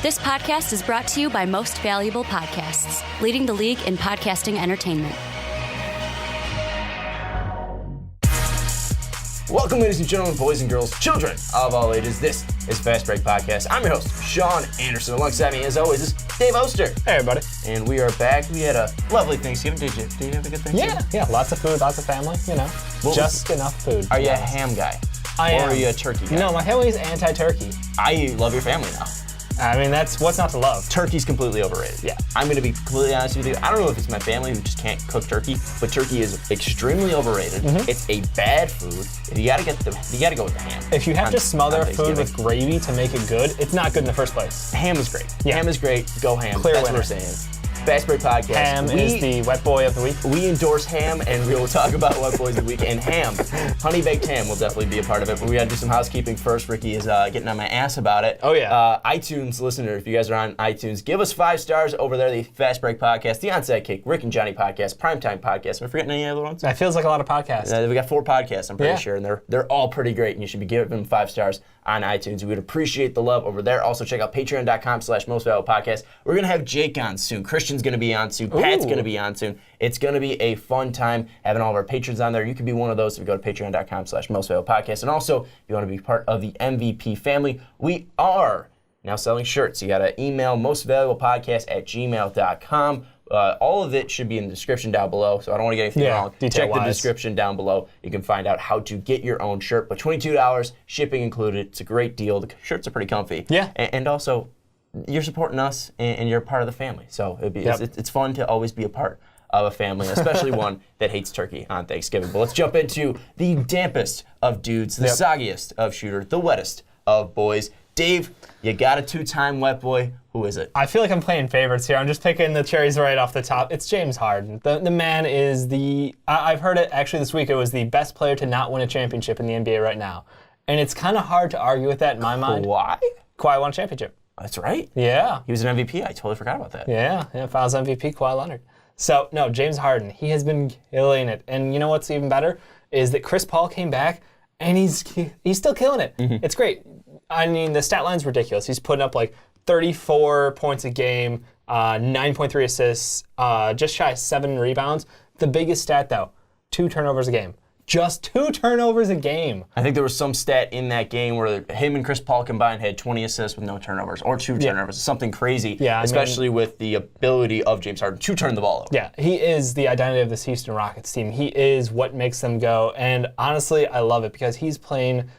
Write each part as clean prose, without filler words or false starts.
This podcast is brought to you by Most Valuable Podcasts, leading the league in podcasting entertainment. Welcome, ladies and gentlemen, boys and girls, children of all ages. This is Fast Break Podcast. I'm your host, Sean Anderson. Alongside me, as always, is Dave Oster. Hey, everybody. And we are back. We had a lovely Thanksgiving. Did you have a good Thanksgiving? Yeah, lots of food, lots of family, just enough food. Are you a ham guy? I am. Or are you a turkey guy? No, my family is anti-turkey. I love your family now. I mean, that's what's not to love. Turkey's completely overrated. Yeah. I'm going to be completely honest with you. I don't know if it's my family who just can't cook turkey, but turkey is extremely overrated. Mm-hmm. It's a bad food. You got to go with the ham. If you have to smother food with gravy to make it good, it's not good in the first place. Ham is great. Yeah. Ham is great. Go ham. Clear That's winner. what we're saying. Fast Break Podcast. Ham is the wet boy of the week. We endorse ham, and we will talk about wet boys of the week. And ham, honey baked ham, will definitely be a part of it. But we got to do some housekeeping first. Ricky is getting on my ass about it. Oh yeah. iTunes listener, if you guys are on iTunes, give us 5 stars over there. The Fast Break Podcast, the Onside Kick, Rick and Johnny Podcast, Primetime Podcast. Am I forgetting any other ones? That feels like a lot of podcasts. We got 4 podcasts, I'm pretty sure, and they're all pretty great. And you should be giving them 5 stars on iTunes. We would appreciate the love over there. Also, check out patreon.com/mostvaluablepodcast. We're gonna have Jake on soon. Christian's gonna be on soon. Pat's going to be on soon. It's going to be a fun time having all of our patrons on there. You can be one of those if you go to patreon.com/mostvaluablepodcast. And also, if you want to be part of the MVP family, we are now selling shirts. You got to email mostvaluablepodcast@gmail.com. All of it should be in the description down below, so I don't want to get anything wrong. Check the description down below. You can find out how to get your own shirt. But $22, shipping included. It's a great deal. The shirts are pretty comfy. Yeah. And also, you're supporting us, and you're part of the family. So it's fun to always be a part of a family, especially one that hates turkey on Thanksgiving. But let's jump into the dampest of dudes, the soggiest of shooters, the wettest of boys. Dave, you got a 2-time wet boy. Who is it? I feel like I'm playing favorites here. I'm just picking the cherries right off the top. It's James Harden. The man is I've heard it actually this week. It was the best player to not win a championship in the NBA right now. And it's kind of hard to argue with that in my mind. Why? Kawhi won a championship. That's right. Yeah. He was an MVP. I totally forgot about that. Yeah, Finals MVP, Kawhi Leonard. So, no, James Harden, he has been killing it. And you know what's even better is that Chris Paul came back, and he's still killing it. Mm-hmm. It's great. I mean, the stat line's ridiculous. He's putting up like 34 points a game, 9.3 assists, just shy of 7 rebounds. The biggest stat, though, 2 turnovers a game. Just 2 turnovers a game. I think there was some stat in that game where him and Chris Paul combined had 20 assists with no turnovers, or 2 turnovers. Something crazy, especially with the ability of James Harden to turn the ball over. Yeah, he is the identity of this Houston Rockets team. He is what makes them go. And honestly, I love it because he's playing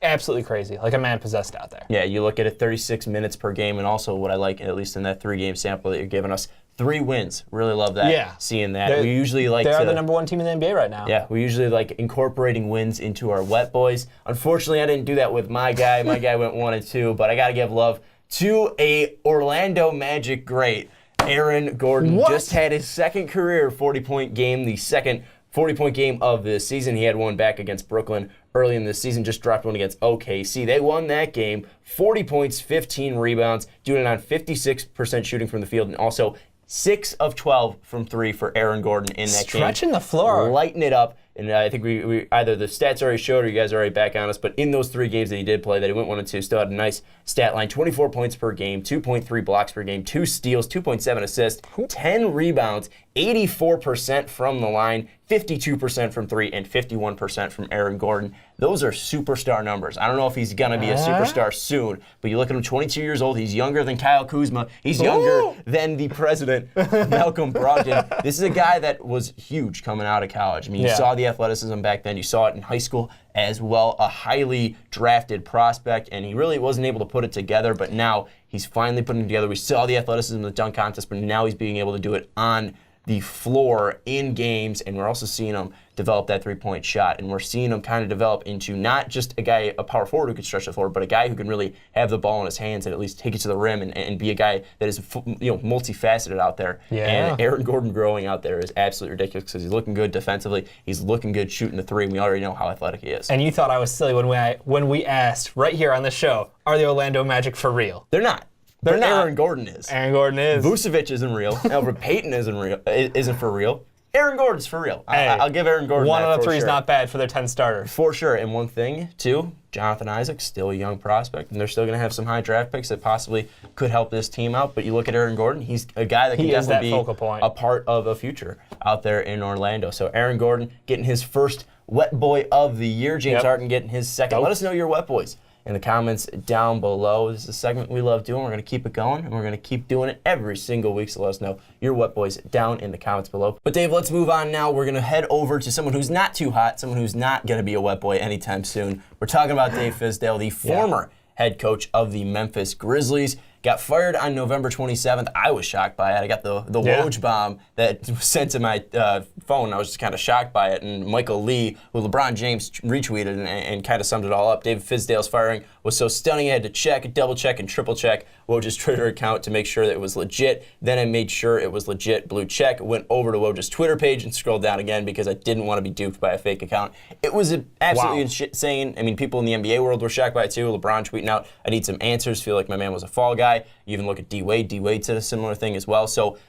absolutely crazy, like a man possessed out there. Yeah, you look at it, 36 minutes per game, and also what I like, at least in that 3-game sample that you're giving us, 3 wins. Really love that. Yeah. Seeing that. We usually like They are the number 1 team in the NBA right now. Yeah, we usually like incorporating wins into our wet boys. Unfortunately, I didn't do that with my guy. My guy went 1-2, but I got to give love to a Orlando Magic great. Aaron Gordon just had his second career 40-point game, the second 40-point game of the season. He had one back against Brooklyn early in the season, just dropped one against OKC. They won that game, 40 points, 15 rebounds, doing it on 56% shooting from the field, and also 6 of 12 from 3 for Aaron Gordon in that game. Stretching the floor. Lighting it up. And I think we either the stats already showed or you guys are already back on us, but in those 3 games that he did play, that he went 1-2, still had a nice stat line, 24 points per game, 2.3 blocks per game, 2 steals, 2.7 assists, 10 rebounds, 84% from the line, 52% from 3, and 51% from Aaron Gordon. Those are superstar numbers. I don't know if he's going to be a superstar soon, but you look at him, 22 years old. He's younger than Kyle Kuzma. He's younger than the president, Malcolm Brogdon. This is a guy that was huge coming out of college. I mean, you saw the athleticism back then. You saw it in high school as well. A highly drafted prospect, and he really wasn't able to put it together, but now he's finally putting it together. We saw the athleticism in the dunk contest, but now he's being able to do it on the floor in games, and we're also seeing him develop that 3-point shot, and we're seeing him kind of develop into not just a power forward who can stretch the floor, but a guy who can really have the ball in his hands and at least take it to the rim and be a guy that is multifaceted out there. Yeah. And Aaron Gordon growing out there is absolutely ridiculous because he's looking good defensively. He's looking good shooting the 3, and we already know how athletic he is. And you thought I was silly when we asked right here on the show, are the Orlando Magic for real? They're not. Aaron Gordon is. Aaron Gordon is. Vucevic isn't real. Elfrid Payton isn't for real. Aaron Gordon's for real. Hey, I'll give Aaron Gordon one that out of for three is sure. not bad for their 10 starters. For sure. And one thing, too, Jonathan Isaac, still a young prospect, and they're still going to have some high draft picks that possibly could help this team out. But you look at Aaron Gordon, he's a guy that can definitely be a part of a future out there in Orlando. So Aaron Gordon getting his first Wet Boy of the year. James Harden getting his second. Let us know your Wet Boys in the comments down below. This is a segment we love doing. We're going to keep it going, and we're going to keep doing it every single week, so let us know your Wet Boys down in the comments below. But Dave, let's move on now. We're going to head over to someone who's not too hot, someone who's not going to be a Wet Boy anytime soon. We're talking about Dave Fizdale, the former head coach of the Memphis Grizzlies. Got fired on November 27th. I was shocked by it. I got the Woj bomb that was sent to my phone. I was just kind of shocked by it. And Michael Lee, who LeBron James retweeted and kind of summed it all up. David Fizdale's firing was so stunning I had to check, double check, and triple check Woj's Twitter account to make sure that it was legit. Then I made sure it was legit, blue check, went over to Woj's Twitter page and scrolled down again because I didn't want to be duped by a fake account. It was absolutely insane. I mean, people in the NBA world were shocked by it too. LeBron tweeting out, I need some answers, feel like my man was a fall guy. You even look at D-Wade. D-Wade said a similar thing as well. So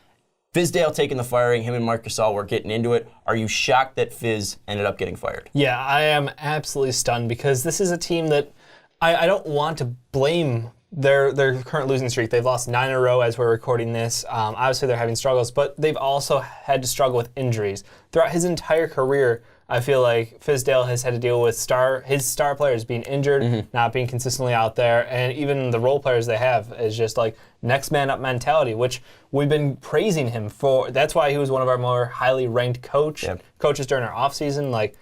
Fizdale taking the firing, him and Marc Gasol were getting into it. Are you shocked that Fizz ended up getting fired? Yeah, I am absolutely stunned because this is a team that I don't want to blame their current losing streak. They've lost 9 in a row as we're recording this. Obviously, they're having struggles, but they've also had to struggle with injuries. Throughout his entire career, I feel like Fizdale has had to deal with his star players being injured, not being consistently out there, and even the role players they have is just like next man up mentality, which we've been praising him for. That's why he was one of our more highly ranked coaches during our offseason. Like,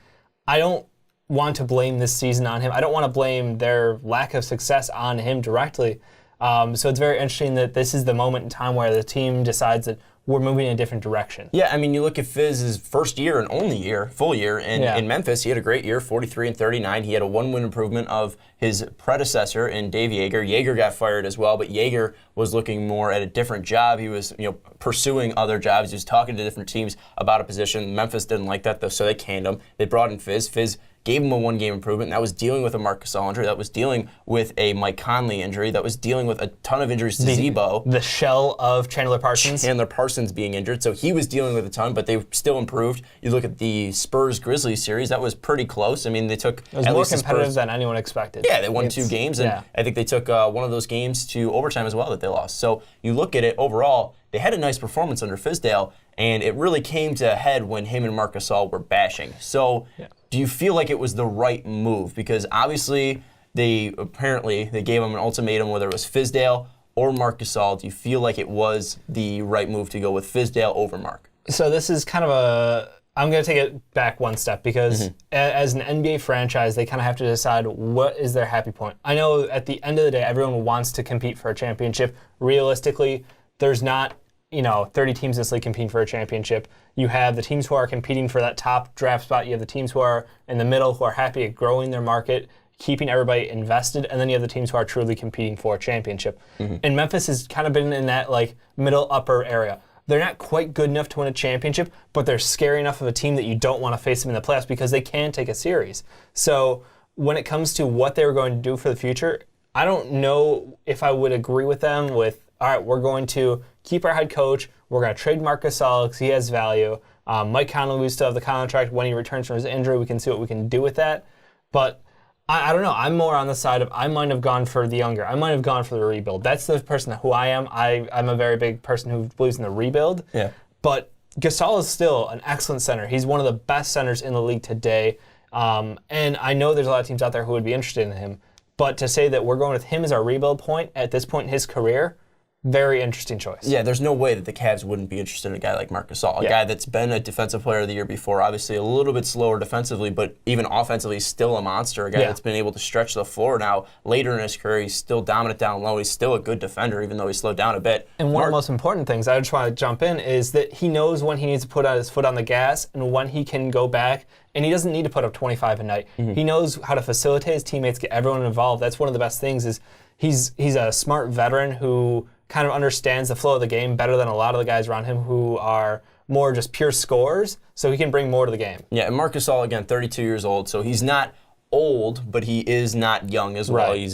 I don't want to blame this season on him. I don't want to blame their lack of success on him directly. So it's very interesting that this is the moment in time where the team decides that we're moving in a different direction. Yeah, I mean, you look at Fizz's first year and only year, full year, in Memphis. He had a great year, 43-39. He had a 1-win improvement of his predecessor in Dave Joerger. Joerger got fired as well, but Joerger was looking more at a different job. He was, pursuing other jobs. He was talking to different teams about a position. Memphis didn't like that, though, so they canned him. They brought in Fizz. Fizz gave him a 1-game improvement. And that was dealing with a Marc Gasol injury. That was dealing with a Mike Conley injury. That was dealing with a ton of injuries to Zebo. The shell of Chandler Parsons. Chandler Parsons being injured. So he was dealing with a ton, but they still improved. You look at the Spurs-Grizzlies series, that was pretty close. I mean, they took it was at more least competitive than anyone expected. Yeah, they won 2 games, and I think they took one of those games to overtime as well that they lost. So you look at it overall, they had a nice performance under Fizdale, and it really came to a head when him and Marc Gasol were bashing. So do you feel like it was the right move? Because obviously they gave him an ultimatum, whether it was Fizdale or Marc Gasol. Do you feel like it was the right move to go with Fizdale over Marc? So this is kind of I'm going to take it back one step because as an NBA franchise, they kind of have to decide what is their happy point. I know at the end of the day, everyone wants to compete for a championship. Realistically, there's not 30 teams in this league competing for a championship. You have the teams who are competing for that top draft spot. You have the teams who are in the middle who are happy at growing their market, keeping everybody invested, and then you have the teams who are truly competing for a championship. And Memphis has kind of been in that middle upper area. They're not quite good enough to win a championship, but they're scary enough of a team that you don't want to face them in the playoffs because they can take a series. So when it comes to what they were going to do for the future, I don't know if I would agree with them with, all right, we're going to keep our head coach, we're going to trade Marc Gasol because he has value. Mike Conley, we still have the contract. When he returns from his injury, we can see what we can do with that. But I don't know. I'm more on the side of I might have gone for the younger. I might have gone for the rebuild. That's the person who I am. I'm a very big person who believes in the rebuild. Yeah. But Gasol is still an excellent center. He's one of the best centers in the league today. And I know there's a lot of teams out there who would be interested in him. But to say that we're going with him as our rebuild point at this point in his career, very interesting choice. Yeah, there's no way that the Cavs wouldn't be interested in a guy like Marc Gasol, a guy that's been a defensive player of the year before, obviously a little bit slower defensively, but even offensively, still a monster, a guy that's been able to stretch the floor now. Later in his career, he's still dominant down low. He's still a good defender, even though he's slowed down a bit. And one of the most important things, I just want to jump in, is that he knows when he needs to put his foot on the gas and when he can go back, and he doesn't need to put up 25 a night. He knows how to facilitate his teammates, get everyone involved. That's one of the best things is he's a smart veteran who kind of understands the flow of the game better than a lot of the guys around him who are more just pure scorers, so he can bring more to the game. Yeah, and Marc Gasol, again, 32 years old, so he's not old, but he is not young as well. He's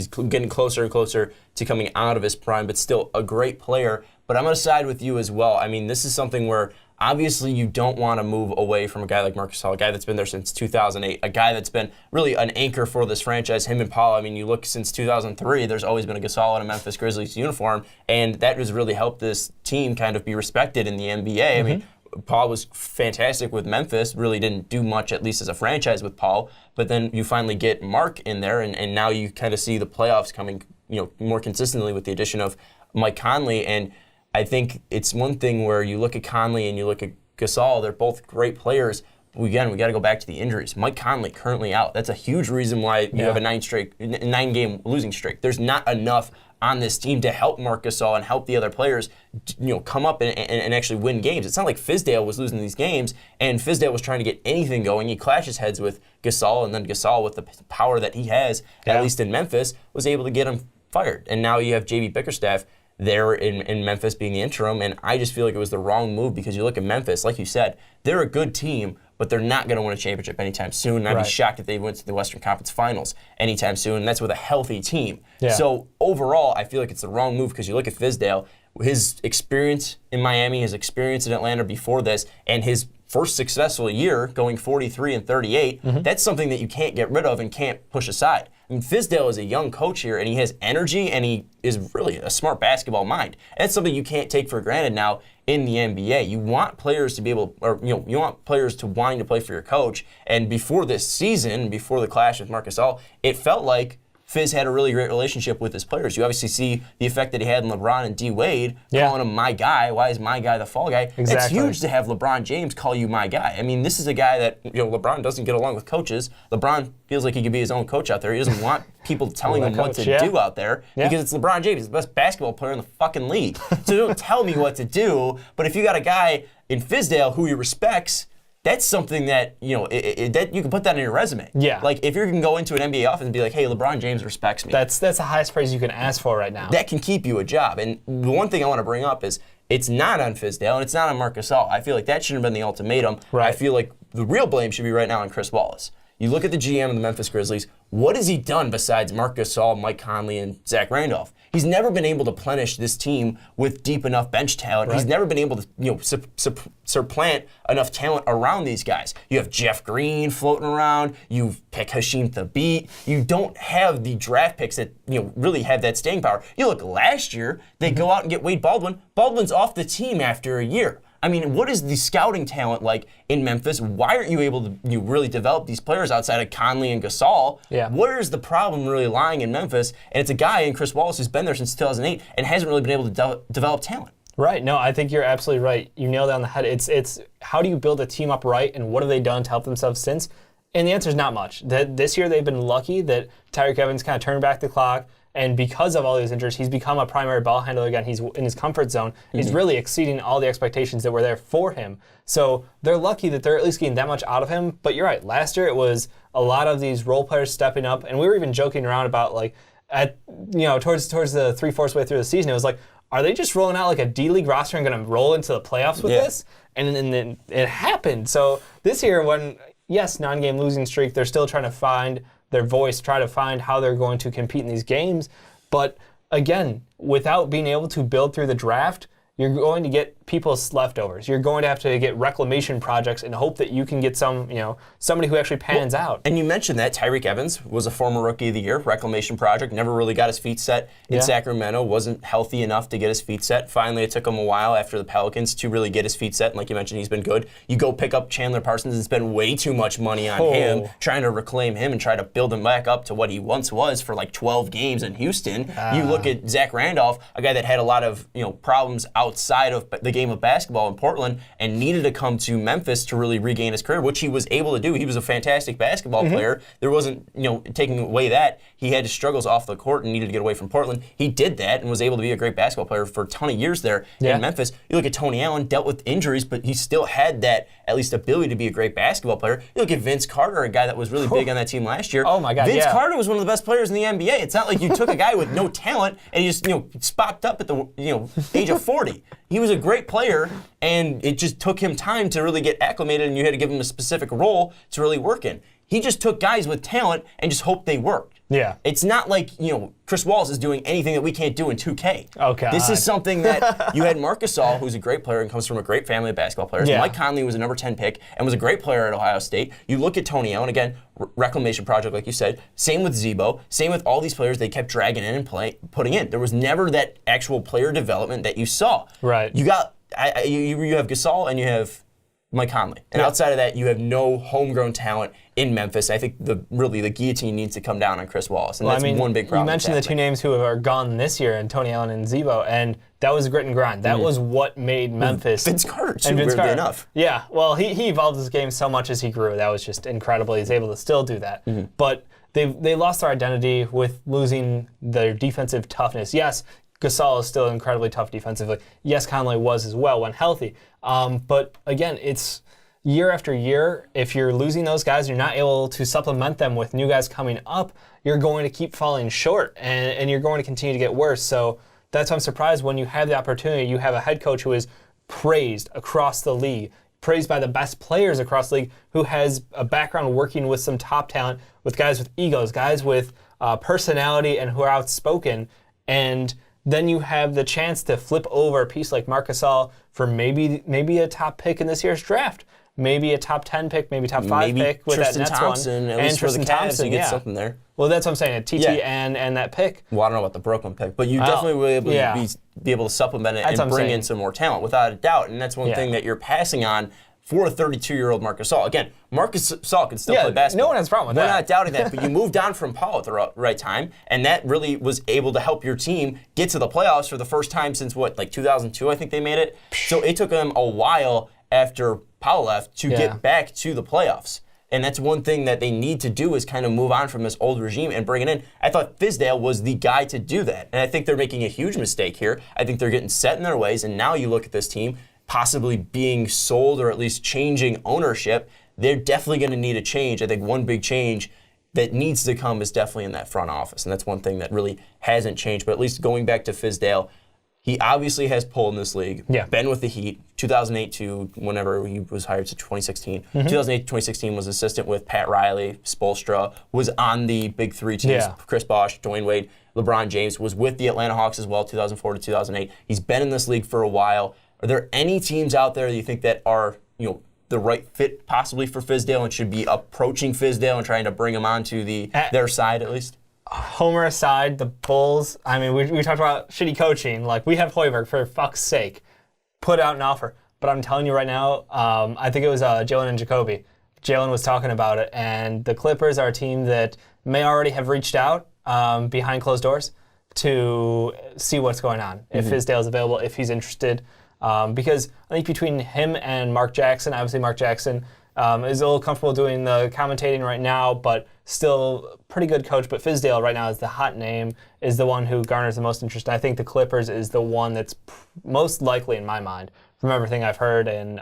getting closer and closer to coming out of his prime, but still a great player. But I'm going to side with you as well. I mean, this is something where Obviously, you don't want to move away from a guy like Marc Gasol, a guy that's been there since 2008, a guy that's been really an anchor for this franchise, him and Paul. I mean, you look since 2003, there's always been a Gasol in a Memphis Grizzlies uniform, and that has really helped this team kind of be respected in the NBA. I mean, Paul was fantastic with Memphis, really didn't do much, at least as a franchise, with Paul, but then you finally get Mark in there, and now you kind of see the playoffs coming more consistently with the addition of Mike Conley. And I think it's one thing where you look at Conley and you look at Gasol, they're both great players. Again, we got to go back to the injuries. Mike Conley currently out. That's a huge reason why you have a 9-game losing streak. There's not enough on this team to help Marc Gasol and help the other players, come up and actually win games. It's not like Fizdale was losing these games, and Fizdale was trying to get anything going. He clashes heads with Gasol, and then Gasol, with the power that he has, at least in Memphis, was able to get him fired. And now you have J.B. Bickerstaff there in Memphis being the interim, and I just feel like it was the wrong move because you look at Memphis, like you said, they're a good team, but they're not going to win a championship anytime soon. And I'd be shocked if they went to the Western Conference Finals anytime soon, and that's with a healthy team. Yeah. So overall, I feel like it's the wrong move because you look at Fizdale, his experience in Miami, his experience in Atlanta before this, and his first successful year going 43-38, that's something that you can't get rid of and can't push aside. I mean, Fizdale is a young coach here, and he has energy, and he is really a smart basketball mind. And that's something you can't take for granted now in the NBA. You want players to be able, you want players to wanting to play for your coach. And before this season, before the clash with Marc Gasol, it felt like Fizz had a really great relationship with his players. You obviously see the effect that he had on LeBron and D. Wade, calling him my guy. Why is my guy the fall guy? Exactly. It's huge to have LeBron James call you my guy. I mean, this is a guy that, LeBron doesn't get along with coaches. LeBron feels like he could be his own coach out there. He doesn't want people telling him what to do out there because it's LeBron James. He's the best basketball player in the fucking league. So don't tell me what to do. But if you got a guy in Fizdale who he respects, that's something that, that you can put that in your resume. Yeah. Like, if you can go into an NBA office and be like, hey, LeBron James respects me. That's the highest praise you can ask for right now. That can keep you a job. And the one thing I want to bring up is it's not on Fizdale and it's not on Marc Gasol. I feel like that shouldn't have been the ultimatum. Right. I feel like the real blame should be right now on Chris Wallace. You look at the GM of the Memphis Grizzlies, what has he done besides Marc Gasol, Mike Conley, and Zach Randolph? He's never been able to plenish this team with deep enough bench talent. Right. He's never been able to supplant enough talent around these guys. You have Jeff Green floating around. You pick Hasheem Thabeet. You don't have the draft picks that really have that staying power. You look last year, they go out and get Wade Baldwin. Baldwin's off the team after a year. I mean, what is the scouting talent like in Memphis? Why aren't you able to really develop these players outside of Conley and Gasol? Yeah. Where is the problem really lying in Memphis? And it's a guy in Chris Wallace who's been there since 2008 and hasn't really been able to develop talent. Right. No, I think you're absolutely right. You nailed it on the head. It's how do you build a team up right, and what have they done to help themselves since? And the answer is not much. This year they've been lucky that Tyreke Evans kind of turned back the clock. And because of all these injuries, he's become a primary ball handler again. He's in his comfort zone. He's really exceeding all the expectations that were there for him. So they're lucky that they're at least getting that much out of him. But you're right. Last year it was a lot of these role players stepping up, and we were even joking around about towards the 3/4 way through the season, it was like, are they just rolling out like a D-League roster and going to roll into the playoffs with this? And then it happened. So this year, when 9-game losing streak, they're still trying to find their voice, try to find how they're going to compete in these games. But again, without being able to build through the draft, you're going to get people's leftovers. You're going to have to get reclamation projects and hope that you can get somebody who actually pans out. And you mentioned that Tyreke Evans was a former Rookie of the Year, reclamation project, never really got his feet set in Sacramento, wasn't healthy enough to get his feet set. Finally, it took him a while after the Pelicans to really get his feet set, and like you mentioned, he's been good. You go pick up Chandler Parsons and spend way too much money on him, trying to reclaim him and try to build him back up to what he once was for like 12 games in Houston. You look at Zach Randolph, a guy that had a lot of problems outside of the game of basketball in Portland and needed to come to Memphis to really regain his career, which he was able to do. He was a fantastic basketball player. There wasn't, taking away that. He had his struggles off the court and needed to get away from Portland. He did that and was able to be a great basketball player for a ton of years there in Memphis. You look at Tony Allen, dealt with injuries, but he still had that at least ability to be a great basketball player. You look at Vince Carter, a guy that was really big on that team last year. Oh my God, Vince Carter was one of the best players in the NBA. It's not like you took a guy with no talent and he just, spopped up at the, age of 40. He was a great player, and it just took him time to really get acclimated, and you had to give him a specific role to really work in. He just took guys with talent and just hoped they worked. Yeah. It's not like, Chris Wallace is doing anything that we can't do in 2K. Oh, God. This is something that you had Marc Gasol, who's a great player and comes from a great family of basketball players. Yeah. Mike Conley was a number 10 pick and was a great player at Ohio State. You look at Tony Allen, again, reclamation project, like you said. Same with Zebo. Same with all these players they kept dragging in and putting in. There was never that actual player development that you saw. Right. You got, you have Gasol and you have Mike Conley. And outside of that, you have no homegrown talent in Memphis. I think the guillotine needs to come down on Chris Wallace, and that's one big problem. You mentioned the two names who are gone this year, and Tony Allen and Zebo, and that was grit and grind. That was what made Memphis. Vince Carter, too, weirdly enough. Yeah, well, he evolved his game so much as he grew. That was just incredible. He's able to still do that. But they lost their identity with losing their defensive toughness. Yes, Gasol is still incredibly tough defensively. Yes, Conley was as well when healthy. But again, it's year after year. If you're losing those guys, you're not able to supplement them with new guys coming up, you're going to keep falling short, and you're going to continue to get worse. So that's why I'm surprised when you have the opportunity, you have a head coach who is praised across the league, praised by the best players across the league, who has a background working with some top talent, with guys with egos, guys with personality and who are outspoken, and then you have the chance to flip over a piece like Marc Gasol for maybe a top pick in this year's draft, maybe a top 10 pick, maybe top 5 pick with Tristan that Nets Thompson, one. At least for the Cavs, you get something there. Well, that's what I'm saying, a TT and that pick. Well, I don't know about the Brooklyn pick, but you definitely will be able to be able to supplement it and bring in some more talent, without a doubt. And that's one thing that you're passing on for a 32-year-old Marc Gasol. Again, Marc Gasol can still play basketball. No one has a problem with that. We're not doubting that, but you moved on from Paul at the right time, and that really was able to help your team get to the playoffs for the first time since, 2002, I think they made it. So it took them a while after Paul left to get back to the playoffs. And that's one thing that they need to do, is kind of move on from this old regime and bring it in. I thought Fizdale was the guy to do that. And I think they're making a huge mistake here. I think they're getting set in their ways, and now you look at this team possibly being sold or at least changing ownership. They're definitely going to need a change. I think one big change that needs to come is definitely in that front office, and that's one thing that really hasn't changed. But at least going back to Fizdale, he obviously has pull in this league. Yeah. Been with the Heat, 2008 to whenever he was hired to 2016. 2008 to 2016 was assistant with Pat Riley, Spoelstra, was on the big three teams, Chris Bosh, Dwayne Wade, LeBron James, was with the Atlanta Hawks as well, 2004 to 2008. He's been in this league for a while. Are there any teams out there that you think that are, the right fit possibly for Fizdale and should be approaching Fizdale and trying to bring him onto their side at least? Homer aside, the Bulls, I mean, we talked about shitty coaching. Like, we have Hoiberg, for fuck's sake. Put out an offer. But I'm telling you right now, I think it was Jalen and Jacoby. Jalen was talking about it, and the Clippers are a team that may already have reached out behind closed doors to see what's going on, if Fizdale's available, if he's interested. Because I think between him and Mark Jackson, obviously Mark Jackson is a little comfortable doing the commentating right now, but still pretty good coach. But Fizdale right now is the hot name, is the one who garners the most interest. I think the Clippers is the one that's most likely in my mind from everything I've heard. And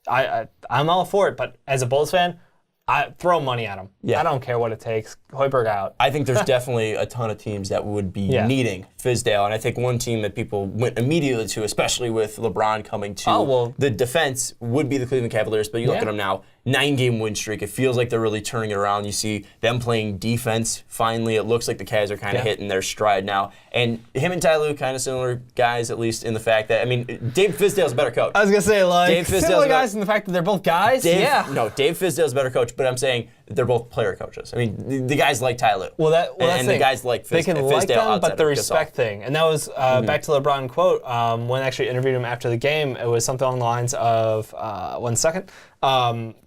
I'm all for it. But as a Bulls fan, I throw money at him. Yeah. I don't care what it takes. Hoiberg out. I think there's definitely a ton of teams that would be needing Fizdale, and I think one team that people went immediately to, especially with LeBron coming to the defense, would be the Cleveland Cavaliers. But you look at them now, 9-game win streak. It feels like they're really turning it around. You see them playing defense. Finally, it looks like the Cavs are kind of hitting their stride now. And him and Ty Lue, kind of similar guys, at least in the fact that, Dave Fizdale's a better coach. I was going to say, Dave similar guys in the fact that they're both guys? No, Dave Fizdale's a better coach, but I'm saying they're both player coaches. The guys like Ty Lue. And the guys like Fizdale. They can like them, but the respect thing. And that was back to LeBron quote, when I actually interviewed him after the game, it was something along the lines of, 1 second,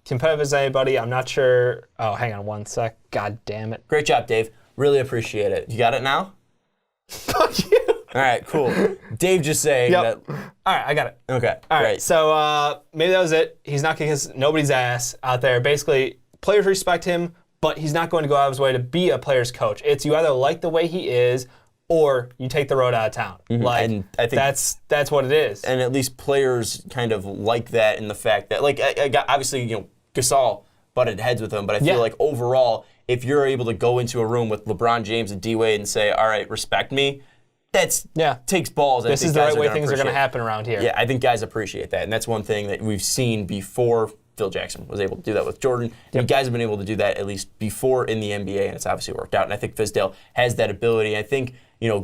competitive as anybody, I'm not sure. Oh, hang on 1 sec. God damn it. Great job, Dave. Really appreciate it. You got it now? Fuck you. All right, cool. Dave just saying that. All right, I got it. Okay, all right. Great. So maybe that was it. He's not kicking nobody's ass out there. Basically, players respect him, but he's not going to go out of his way to be a player's coach. It's you either like the way he is, or you take the road out of town. And I think that's what it is. And at least players kind of like that in the fact that, obviously, Gasol butted heads with him, but I feel like overall, if you're able to go into a room with LeBron James and D Wade and say, all right, respect me, takes balls. This is the right way things are going to happen around here. Yeah, I think guys appreciate that, and that's one thing that we've seen before Phil Jackson was able to do that with Jordan. You guys have been able to do that at least before in the NBA, and it's obviously worked out. And I think Fizdale has that ability. I think,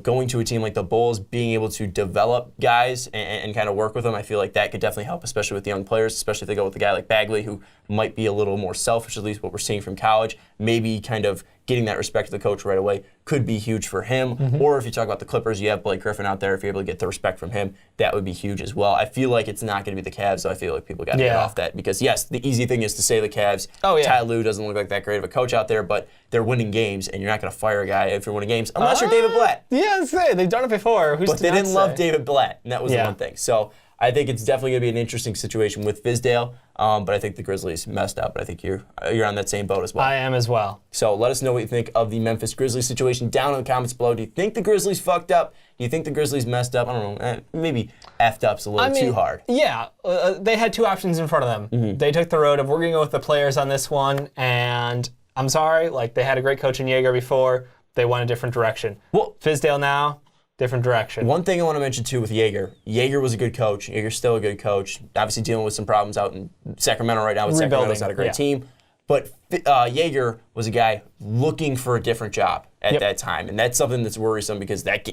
going to a team like the Bulls, being able to develop guys and kind of work with them, I feel like that could definitely help, especially with the young players, especially if they go with a guy like Bagley, who might be a little more selfish, at least what we're seeing from college. Maybe kind of getting that respect of the coach right away could be huge for him. Or if you talk about the Clippers, you have Blake Griffin out there. If you're able to get the respect from him, that would be huge as well. I feel like it's not going to be the Cavs, so I feel like people got to get off that. Because, yes, the easy thing is to say the Cavs. Ty Lue doesn't look like that great of a coach out there, but they're winning games, and you're not going to fire a guy if you're winning games, unless you're David Blatt. Yeah, they've done it before. But they didn't love David Blatt, and that was the one thing. So I think it's definitely going to be an interesting situation with Fizdale, but I think the Grizzlies messed up. But I think you're on that same boat as well. I am as well. So let us know what you think of the Memphis Grizzlies situation down in the comments below. Do you think the Grizzlies fucked up? Do you think the Grizzlies messed up? I don't know. Maybe effed up's a little too hard. Yeah, they had two options in front of them. They took the road of we're going to go with the players on this one, and I'm sorry, they had a great coach in Jaeger before. They went a different direction. Well, Fizdale now, different direction. One thing I want to mention, too, with Jaeger. Jaeger was a good coach. Jaeger's still a good coach. Obviously dealing with some problems out in Sacramento right now. Sacramento's not a great team. But Jaeger was a guy looking for a different job at that time. And that's something that's worrisome because that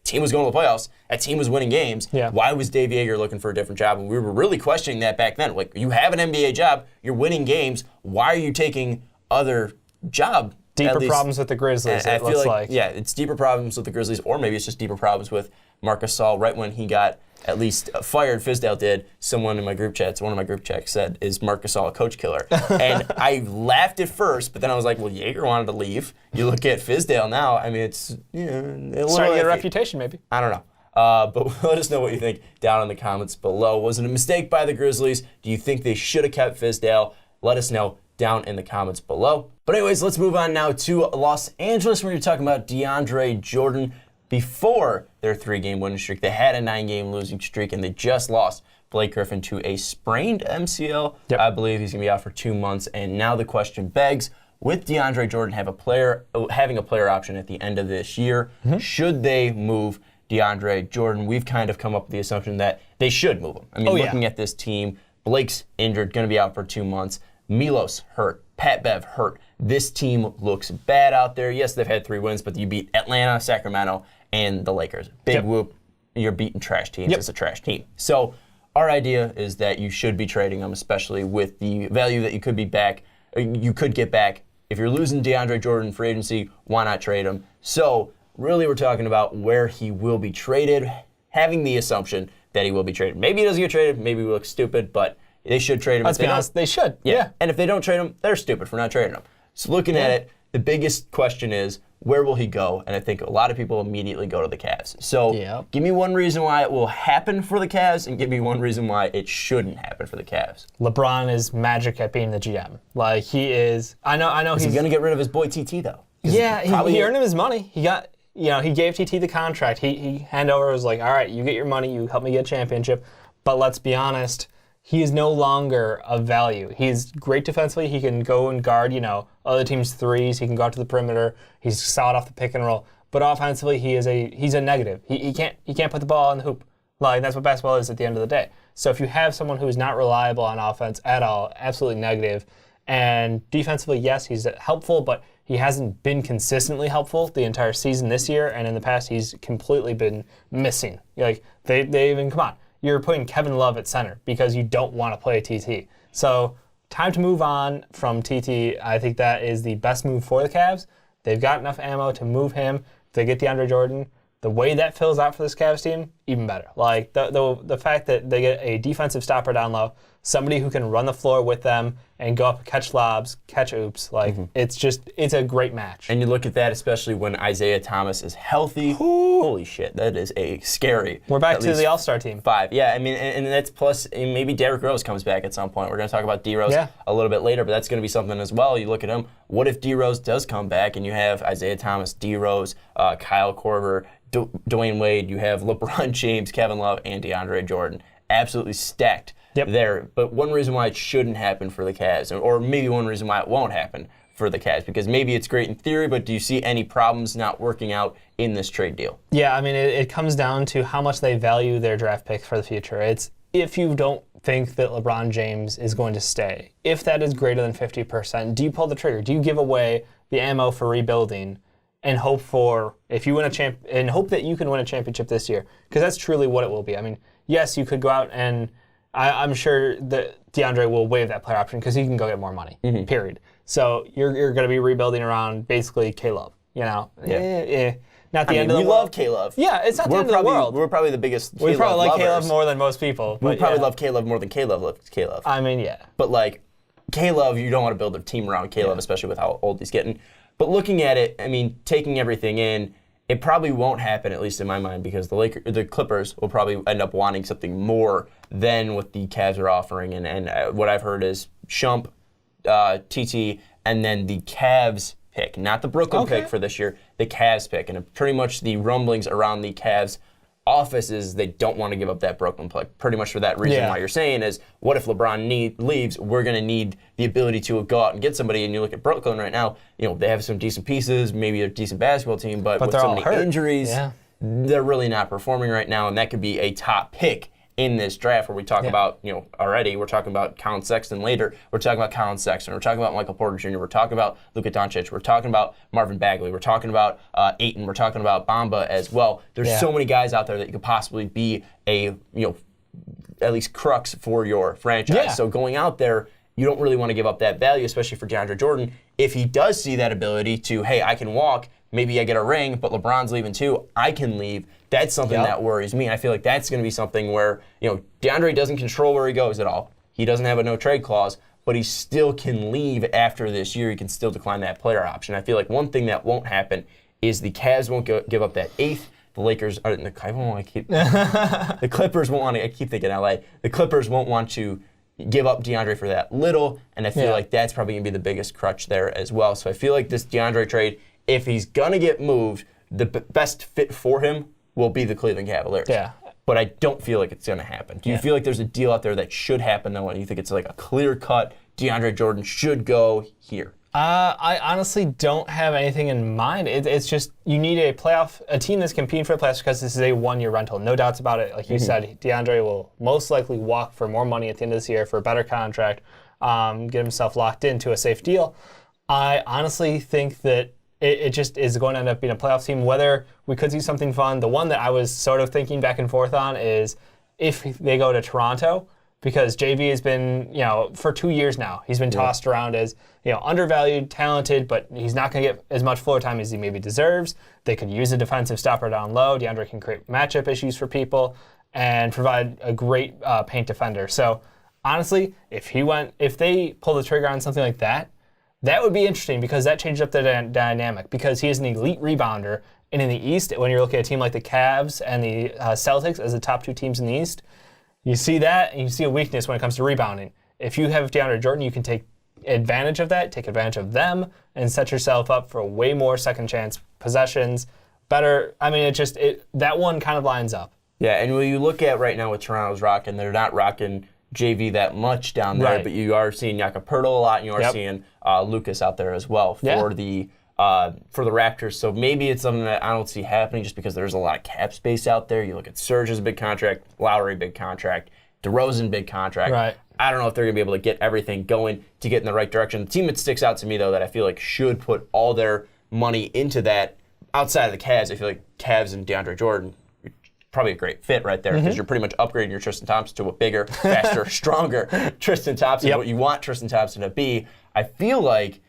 team was going to the playoffs. That team was winning games. Why was Dave Jaeger looking for a different job? And we were really questioning that back then. You have an NBA job. You're winning games. Why are you taking other job? Deeper problems with the Grizzlies, it looks like. Yeah, it's deeper problems with the Grizzlies, or maybe it's just deeper problems with Marc Gasol. Right when he got at least fired, Fizdale did, someone in my group chats, one of my group chats said, is Marc Gasol a coach killer? And I laughed at first, but then I was like, well, Jaeger wanted to leave. You look at Fizdale now, I mean, it's starting to get a reputation, maybe. I don't know. But let us know what you think down in the comments below. Was it a mistake by the Grizzlies? Do you think they should have kept Fizdale? Let us know down in the comments below. But anyways, let's move on now to Los Angeles, where you're talking about DeAndre Jordan. Before their 3-game winning streak, they had a 9-game losing streak, and they just lost Blake Griffin to a sprained MCL. I believe he's going to be out for 2 months. And now the question begs, with DeAndre Jordan having a player option at the end of this year, should they move DeAndre Jordan? We've kind of come up with the assumption that they should move him. I mean, looking at this team, Blake's injured, going to be out for 2 months. Milos hurt. Pat Bev hurt. This team looks bad out there. Yes, they've had 3 wins, but you beat Atlanta, Sacramento, and the Lakers. Big whoop. You're beating trash teams. It's a trash team. So our idea is that you should be trading them, especially with the value that you could get back. If you're losing DeAndre Jordan free agency, why not trade him? So really we're talking about where he will be traded, having the assumption that he will be traded. Maybe he doesn't get traded. Maybe we look stupid, but they should trade him. Let's be honest, they should. Yeah. And if they don't trade him, they're stupid for not trading him. So looking at it, the biggest question is, where will he go? And I think a lot of people immediately go to the Cavs. So give me one reason why it will happen for the Cavs, and give me one reason why it shouldn't happen for the Cavs. LeBron is magic at being the GM. He is. I know. Is he going to get rid of his boy TT though? Yeah, he earned him his money. He got. He gave TT the contract. He hand over was like, all right, you get your money. You help me get a championship. But let's be honest. He is no longer of value. He's great defensively. He can go and guard, other teams' threes. He can go out to the perimeter. He's solid off the pick and roll. But offensively, he's a negative. He can't put the ball in the hoop. That's what basketball is at the end of the day. So if you have someone who is not reliable on offense at all, absolutely negative, and defensively, yes, he's helpful, but he hasn't been consistently helpful the entire season this year, and in the past, he's completely been missing. They even, come on. You're putting Kevin Love at center because you don't want to play TT. So time to move on from TT. I think that is the best move for the Cavs. They've got enough ammo to move him. If they get DeAndre Jordan, the way that fills out for this Cavs team, even better. The fact that they get a defensive stopper down low, somebody who can run the floor with them and go up, catch lobs, catch oops. It's a great match. And you look at that, especially when Isaiah Thomas is healthy. Holy shit, that is a scary. We're back to the All-Star team. 5. Yeah, I mean, and that's plus, and maybe Derrick Rose comes back at some point. We're going to talk about D Rose a little bit later, but that's going to be something as well. You look at him. What if D Rose does come back and you have Isaiah Thomas, D Rose, Kyle Korver, Dwayne Wade, you have LeBron James, Kevin Love, and DeAndre Jordan. Absolutely stacked there. But one reason why it shouldn't happen for the Cavs, or maybe one reason why it won't happen for the Cavs, because maybe it's great in theory, but do you see any problems not working out in this trade deal? Yeah, I mean, it comes down to how much they value their draft picks for the future. It's if you don't think that LeBron James is going to stay, if that is greater than 50%, do you pull the trigger? Do you give away the ammo for rebuilding and hope if you win and hope that you can win a championship this year? Because that's truly what it will be. I mean, yes, you could go out and I'm sure that DeAndre will waive that player option because he can go get more money, period. So you're going to be rebuilding around basically K-Love, Not the end of the world. We love K-Love. Yeah, it's not the end of the world. We're probably the biggest K-Love We probably like lovers. K-Love more than most people. We probably love K-Love more than K-Love loves K-Love. I mean, yeah. But like K-Love, you don't want to build a team around K-Love, especially with how old he's getting. But looking at it, I mean, taking everything in, it probably won't happen, at least in my mind, because the Clippers will probably end up wanting something more than what the Cavs are offering. And what I've heard is Shump, TT, and then the Cavs pick, not the Brooklyn pick for this year, the Cavs pick. And pretty much the rumblings around the Cavs office is they don't want to give up that Brooklyn pick. Pretty much for that reason why you're saying is, what if LeBron leaves? We're going to need the ability to go out and get somebody. And you look at Brooklyn right now, they have some decent pieces, maybe a decent basketball team, but with so many injuries, they're really not performing right now. And that could be a top pick in this draft where we talk about, already, we're talking about Colin Sexton later. We're talking about Colin Sexton. We're talking about Michael Porter Jr. We're talking about Luka Doncic. We're talking about Marvin Bagley. We're talking about Ayton. We're talking about Bamba as well. There's so many guys out there that you could possibly be a, at least crux for your franchise. Yeah. So going out there, you don't really want to give up that value, especially for DeAndre Jordan. If he does see that ability to, hey, I can walk, maybe I get a ring, but LeBron's leaving too, I can leave. That's something that worries me. I feel like that's going to be something where, DeAndre doesn't control where he goes at all. He doesn't have a no-trade clause, but he still can leave after this year. He can still decline that player option. I feel like one thing that won't happen is the Cavs won't give up that 8th. The Lakers, I don't want to keep, the Clippers won't want to, I keep thinking LA. The Clippers won't want to give up DeAndre for that little, and I feel like that's probably going to be the biggest crutch there as well. So I feel like this DeAndre trade, if he's going to get moved, the best fit for him will be the Cleveland Cavaliers. Yeah. But I don't feel like it's going to happen. Do you feel like there's a deal out there that should happen, though, and you think it's like a clear-cut DeAndre Jordan should go here? I honestly don't have anything in mind. It's just you need a team that's competing for the playoffs because this is a one-year rental. No doubts about it. Like you said, DeAndre will most likely walk for more money at the end of this year for a better contract, get himself locked into a safe deal. I honestly think that it just is going to end up being a playoff team. Whether we could see something fun, the one that I was sort of thinking back and forth on is if they go to Toronto, because JV has been, for 2 years now, he's been tossed around as, undervalued, talented, but he's not going to get as much floor time as he maybe deserves. They could use a defensive stopper down low. DeAndre can create matchup issues for people and provide a great paint defender. So honestly, if they pull the trigger on something like that, that would be interesting because that changes up the dynamic because he is an elite rebounder. And in the East, when you're looking at a team like the Cavs and the Celtics as the top two teams in the East, you see that and you see a weakness when it comes to rebounding. If you have DeAndre Jordan, you can take advantage of that, take advantage of them, and set yourself up for way more second chance possessions. Better, I mean, that one kind of lines up. Yeah, and when you look at right now what Toronto's rocking, they're not rocking JV that much down there, but you are seeing Jakob Poeltl a lot, and you are seeing Lucas out there as well for the Raptors. So maybe it's something that I don't see happening just because there's a lot of cap space out there. You look at Serge's big contract, Lowry big contract, DeRozan big contract. Right. I don't know if they're going to be able to get everything going to get in the right direction. The team that sticks out to me, though, that I feel like should put all their money into that, outside of the Cavs, I feel like Cavs and DeAndre Jordan, probably a great fit right there because you're pretty much upgrading your Tristan Thompson to a bigger, faster, stronger Tristan Thompson, what you want Tristan Thompson to be. I feel like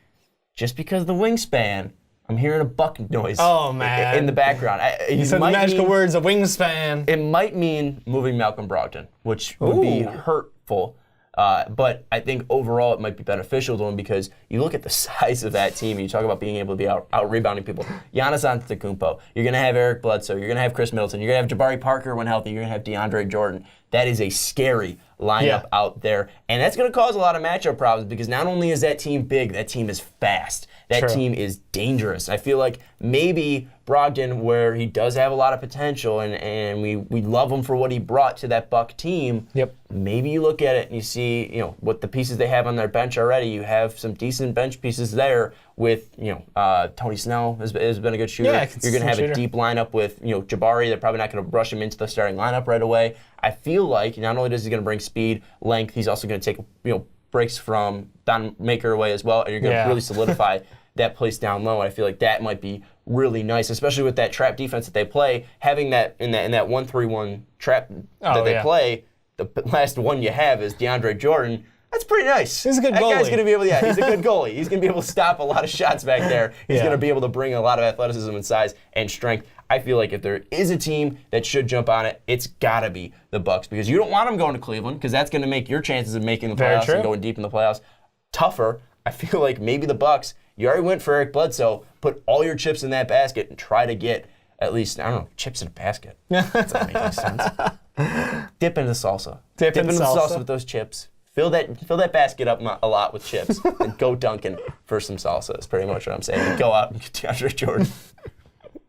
just because of the wingspan, I'm hearing a buck noise in the background. You said the magical words, a wingspan. It might mean moving Malcolm Brogdon, which would be hurtful. But I think overall it might be beneficial to him because you look at the size of that team and you talk about being able to be out rebounding people. Giannis Antetokounmpo, you're going to have Eric Bledsoe, you're going to have Chris Middleton, you're going to have Jabari Parker when healthy, you're going to have DeAndre Jordan. That is a scary lineup out there. And that's going to cause a lot of matchup problems because not only is that team big, that team is fast. That team is dangerous. I feel like maybe Brogdon, where he does have a lot of potential and we love him for what he brought to that Buck team, maybe you look at it and you see what the pieces they have on their bench already. You have some decent bench pieces there with, Tony Snell has been a good shooter. Yeah, you're going to have shooter. a deep lineup with, Jabari. They're probably not going to rush him into the starting lineup right away. I feel like not only does he going to bring speed, length, he's also going to take, breaks from Don Maker away as well, and you're going to really solidify that place down low. And I feel like that might be really nice, especially with that trap defense that they play. Having that in that 1-3-1 trap that they play, the last one you have is DeAndre Jordan. That's pretty nice. He's a good goalie. That guy's going to be able to, he's a good goalie. He's going to be able to stop a lot of shots back there. He's going to be able to bring a lot of athleticism and size and strength. I feel like if there is a team that should jump on it, it's got to be the Bucks, because you don't want them going to Cleveland, because that's going to make your chances of making the playoffs and going deep in the playoffs tougher. I feel like maybe the Bucks, you already went for Eric Bledsoe, put all your chips in that basket and try to get at least, chips in a basket. That doesn't make any sense. Dip into salsa. Dip into salsa with those chips. Fill that basket up a lot with chips and go dunking for some salsa is pretty much what I'm saying. And go out and get DeAndre Jordan.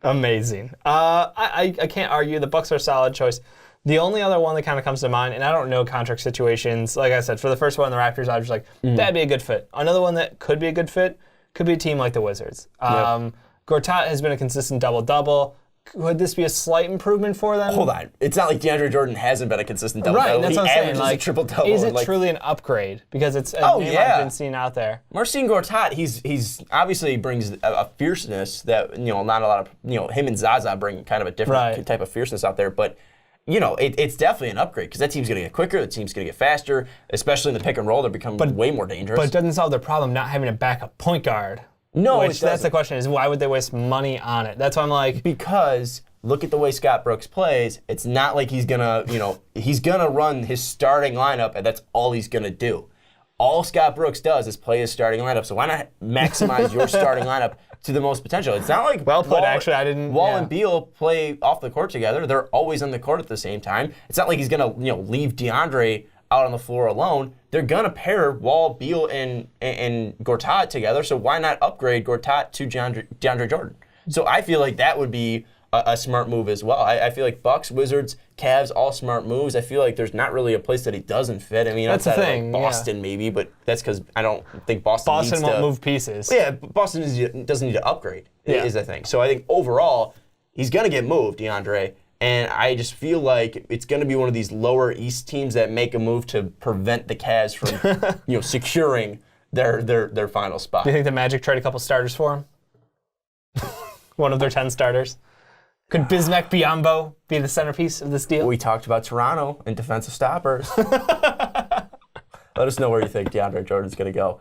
Amazing. I can't argue. The Bucks are a solid choice. The only other one that kind of comes to mind, and I don't know contract situations, like I said, for the first one, the Raptors, I was like, that'd be a good fit. Another one that could be a good fit could be a team like the Wizards. Gortat has been a consistent double-double. Could this be a slight improvement for them? Hold on. It's not like DeAndre Jordan hasn't been a consistent double-double. Right, that's what I'm saying. He averages a triple-double. Is it truly an upgrade? Because it's a name I've been seeing out there. Marcin Gortat, he's obviously brings a fierceness that, not a lot of, him and Zaza bring kind of a different type of fierceness out there. But, it's definitely an upgrade, because that team's going to get quicker, the team's going to get faster, especially in the pick and roll. They're becoming way more dangerous. But it doesn't solve their problem not having a backup point guard. No, that's the question, is why would they waste money on it? That's why I'm like... Because look at the way Scott Brooks plays. It's not like he's going to, he's going to run his starting lineup, and that's all he's going to do. All Scott Brooks does is play his starting lineup, so why not maximize your starting lineup to the most potential? It's not like well put, actually. I didn't... Wall and Beal play off the court together. They're always on the court at the same time. It's not like he's going to, leave DeAndre out on the floor alone. They're going to pair Wall, Beal, and Gortat together, so why not upgrade Gortat to DeAndre Jordan? So I feel like that would be a smart move as well. I feel like Bucks, Wizards, Cavs, all smart moves. I feel like there's not really a place that he doesn't fit. I mean, that's the thing. Like Boston maybe, but that's because I don't think Boston won't move pieces. Yeah, Boston doesn't need to upgrade, is the thing. So I think overall, he's going to get moved, DeAndre. And I just feel like it's going to be one of these lower East teams that make a move to prevent the Cavs from, securing their final spot. Do you think the Magic trade a couple starters for him? One of their 10 starters. Could Bismack Biyombo be the centerpiece of this deal? We talked about Toronto and defensive stoppers. Let us know where you think DeAndre Jordan's going to go.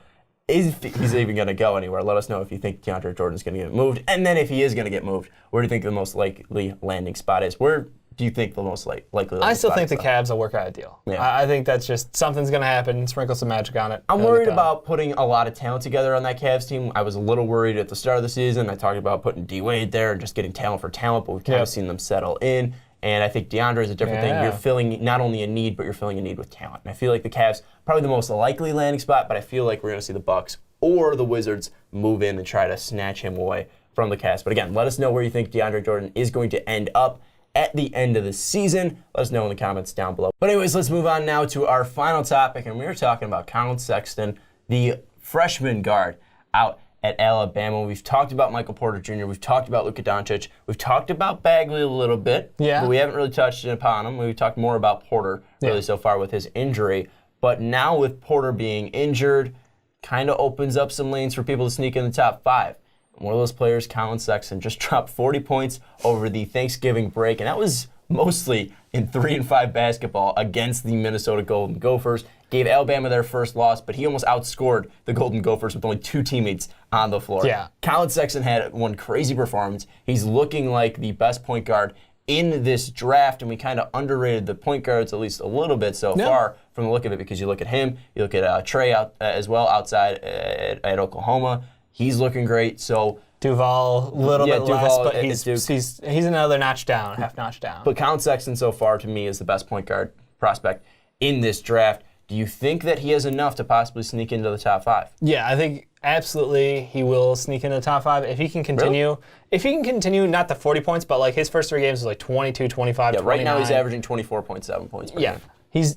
If he's even going to go anywhere, let us know if you think DeAndre Jordan's going to get moved. And then if he is going to get moved, where do you think the most likely landing spot is? Where do you think the most likely landing spot is? I still think the Cavs will work out a deal. Yeah. I think that's just something's going to happen. Sprinkle some magic on it. I'm worried about putting a lot of talent together on that Cavs team. I was a little worried at the start of the season. I talked about putting D-Wade there and just getting talent for talent, but we've kind of seen them settle in. And I think DeAndre is a different thing. You're filling not only a need, but you're filling a need with talent. And I feel like the Cavs probably the most likely landing spot, but I feel like we're going to see the Bucks or the Wizards move in and try to snatch him away from the Cavs. But again, let us know where you think DeAndre Jordan is going to end up at the end of the season. Let us know in the comments down below. But anyways, let's move on now to our final topic, and we were talking about Colin Sexton, the freshman guard out at Alabama. We've talked about Michael Porter Jr., we've talked about Luka Doncic, we've talked about Bagley a little bit, but we haven't really touched upon him. We've talked more about Porter really so far with his injury. But now with Porter being injured, kind of opens up some lanes for people to sneak in the top 5. One of those players, Colin Sexton, just dropped 40 points over the Thanksgiving break, and that was mostly in 3-5 basketball against the Minnesota Golden Gophers. Gave Alabama their first loss, but he almost outscored the Golden Gophers with only 2 teammates on the floor. Yeah. Colin Sexton had one crazy performance. He's looking like the best point guard in this draft, and we kind of underrated the point guards at least a little bit so far from the look of it, because you look at him, you look at Trey out as well outside at Oklahoma. He's looking great. So Duval, a little bit less, but he's another notch down, half notch down. But Colin Sexton so far to me is the best point guard prospect in this draft. Do you think that he has enough to possibly sneak into the top 5? Yeah, I think absolutely he will sneak into the top 5 if he can continue. Really? If he can continue, not the 40 points, but like his first 3 games was like 22, 25, 29. Right now he's averaging 24.7 points per game.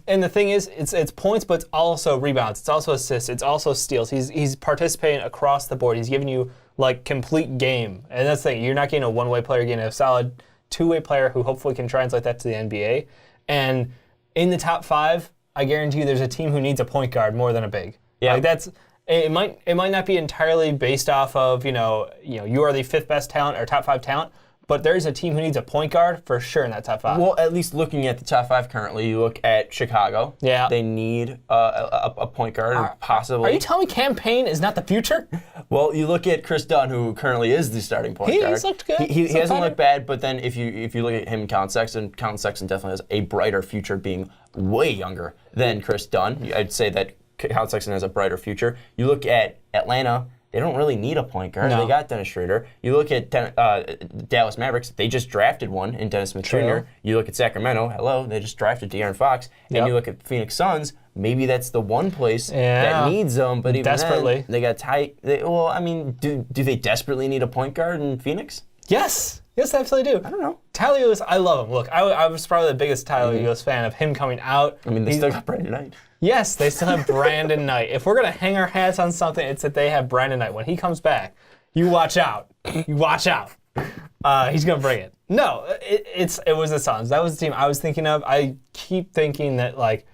And the thing is, it's points, but it's also rebounds. It's also assists. It's also steals. He's participating across the board. He's giving you like complete game. And that's the thing. You're not getting a one-way player. You're getting a solid two-way player who hopefully can translate that to the NBA. And in the top 5, I guarantee you there's a team who needs a point guard more than a big. Yeah. Like it might not be entirely based off of, you are the 5th best talent or top 5 talent, but there is a team who needs a point guard for sure in that top 5. Well, at least looking at the top 5 currently, you look at Chicago. Yeah. They need a point guard, or possibly. Are you telling me Cam Payne is not the future? Well, you look at Chris Dunn, who currently is the starting point guard. He's looked good. He hasn't looked bad, but then if you look at him and Colin Sexton definitely has a brighter future, being way younger than Chris Dunn. I'd say that Colin Sexton has a brighter future. You look at Atlanta. They don't really need a point guard. No. They got Dennis Schroeder. You look at Dallas Mavericks. They just drafted one in Dennis Smith Jr. You look at Sacramento. They just drafted De'Aaron Fox. And you look at Phoenix Suns. Maybe that's the one place that needs them. But even desperately, then, they got tight. Do they desperately need a point guard in Phoenix? Yes. Yes, they absolutely do. I don't know. Tyler Lewis, I love him. Look, I was probably the biggest Tyler Lewis fan of him coming out. I mean, they still got Brandon Knight. Yes, they still have Brandon Knight. If we're going to hang our hats on something, it's that they have Brandon Knight. When he comes back, you watch out. You watch out. He's going to bring it. No, it was the Suns. That was the team I was thinking of. I keep thinking that, like,